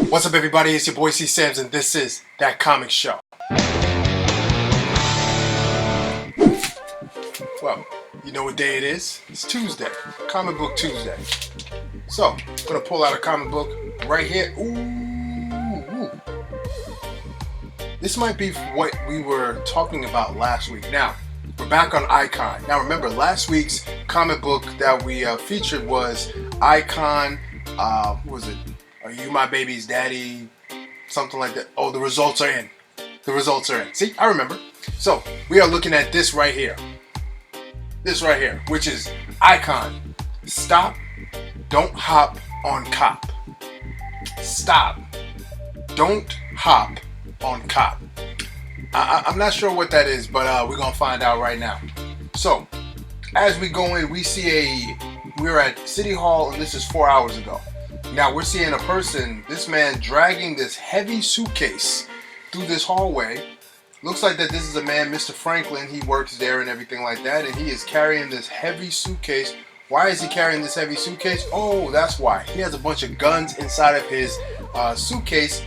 What's up, everybody? It's your boy C Sam's, and this is That Comic Show. Well, you know what day it is? It's Tuesday, Comic Book Tuesday. So, I'm gonna pull out a comic book right here. Ooh. This might be what we were talking about last week. Now, we're back on Icon. Now, remember, last week's comic book that we featured was Icon. What was it? Are You My Baby's Daddy? Something like that. Oh, the results are in. The results are in. See, I remember. So, we are looking at this right here. This right here, which is Icon. Stop. Don't hop on cop. Stop. Don't hop on cop. I'm not sure what that is, but we're going to find out right now. So, as we go in, we see we're at City Hall, and this is 4 hours ago. Now we're seeing a person, this man dragging this heavy suitcase through this hallway. Looks like that this is a man, Mr. Franklin. He works there and everything like that, and he is carrying this heavy suitcase. Why is he carrying this heavy suitcase? Oh, that's why. He has a bunch of guns inside of his suitcase,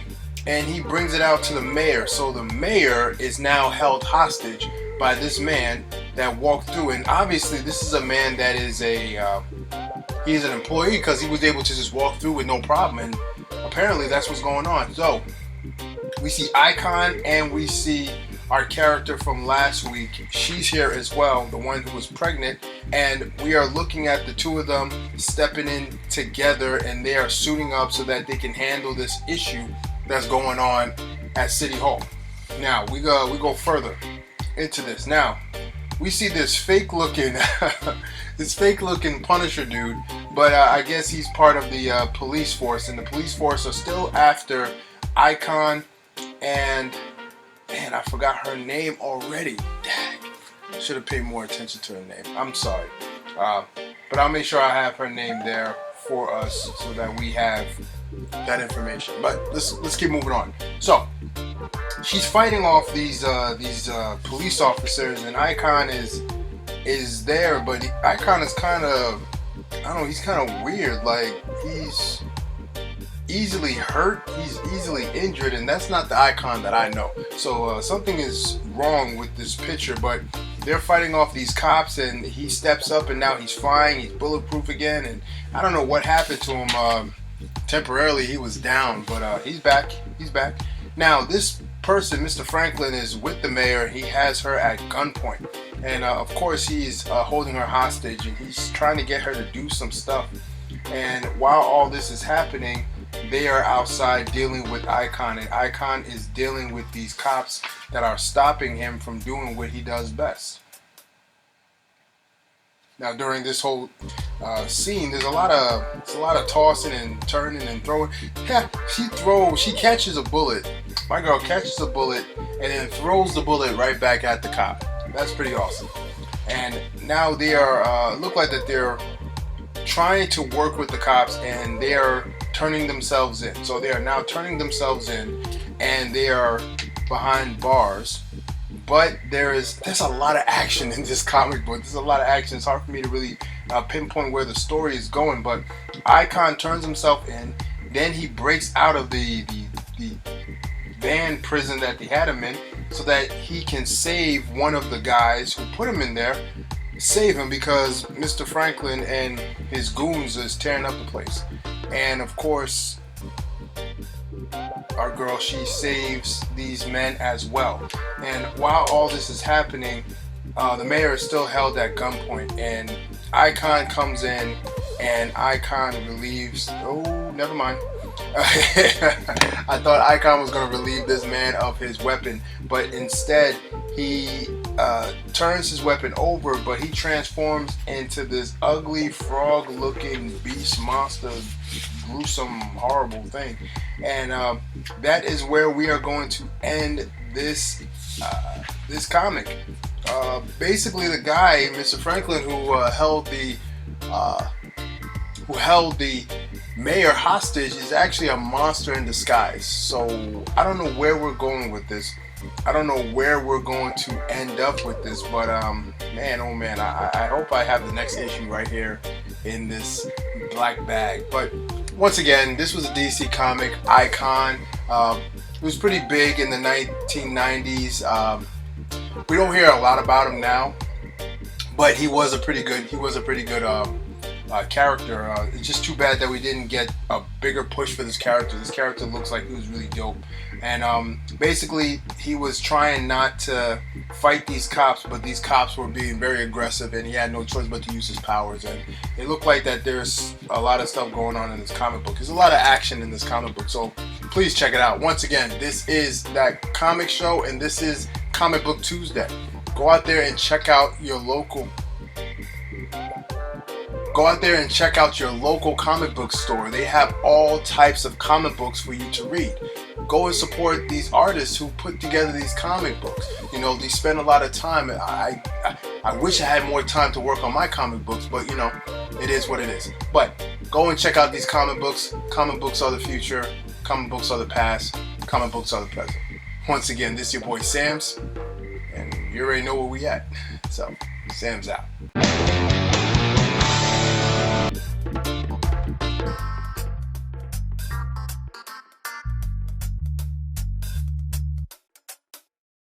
and he brings it out to the mayor. So the mayor is now held hostage by this man that walked through, and obviously this is a man that is he's an employee, because he was able to just walk through with no problem, and apparently that's what's going on. So we see Icon, and we see our character from last week. She's here as well, the one who was pregnant, and we are looking at the two of them stepping in together, and they are suiting up so that they can handle this issue that's going on at City Hall. Now we go further into this. Now we see this fake looking Punisher dude, but I guess he's part of the police force, and the police force are still after Icon, and man, I forgot her name already. Dang, should have paid more attention to her name. I'm sorry, but I'll make sure I have her name there for us so that we have that information. But let's keep moving on. So she's fighting off these police officers, and Icon is there, but Icon is kind of, I don't know, he's kind of weird. Like, he's easily hurt, he's easily injured, and that's not the Icon that I know. So something is wrong with this picture, but they're fighting off these cops, and he steps up, and now he's fine, he's bulletproof again, and I don't know what happened to him. Temporarily he was down, but he's back. Now this person, Mr. Franklin, is with the mayor. He has her at gunpoint, and of course he's holding her hostage, and he's trying to get her to do some stuff. And while all this is happening, they are outside dealing with Icon, and Icon is dealing with these cops that are stopping him from doing what he does best. Now during this whole scene, there's a lot of tossing and turning and throwing. Yeah, she catches a bullet. My girl catches a bullet and then throws the bullet right back at the cop. That's pretty awesome. And now they are look like that they're trying to work with the cops, and they are turning themselves in. So they are now turning themselves in, and they are behind bars. But there's a lot of action in this comic book. There's a lot of action. It's hard for me to really pinpoint where the story is going. But Icon turns himself in. Then he breaks out of the van prison that they had him in, so that he can save one of the guys who put him in there. Save him, because Mr. Franklin and his goons is tearing up the place. And of course, our girl, she saves these men as well. And while all this is happening, the mayor is still held at gunpoint, and Icon comes in, and Icon relieves, oh, never mind. I thought Icon was going to relieve this man of his weapon, but instead he turns his weapon over, but he transforms into this ugly frog looking beast monster, gruesome, horrible thing. And that is where we are going to end this comic. Basically, the guy, Mr. Franklin, who held the mayor hostage, is actually a monster in disguise. So I don't know where we're going with this. I don't know where we're going to end up with this, but man, oh man, I hope I have the next issue right here in this black bag. But once again, this was a DC comic icon. It was pretty big in the 1990s. We don't hear a lot about him now, but he was a pretty good character. It's just too bad that we didn't get a bigger push for this character. This character looks like he was really dope. And basically, he was trying not to fight these cops, but these cops were being very aggressive, and he had no choice but to use his powers. And it looked like that there's a lot of stuff going on in this comic book. There's a lot of action in this comic book, so please check it out. Once again, this is that comic show, and this is Comic Book Tuesday. Go out there and check out your local comic book store. They have all types of comic books for you to read. Go and support these artists who put together these comic books. You know, they spend a lot of time. I wish I had more time to work on my comic books, but you know, it is what it is. But go and check out these comic books. Comic books are the future. Comic books are the past. Comic books are the present. Once again, this is your boy Sam's, and you already know where we at. So, Sam's out.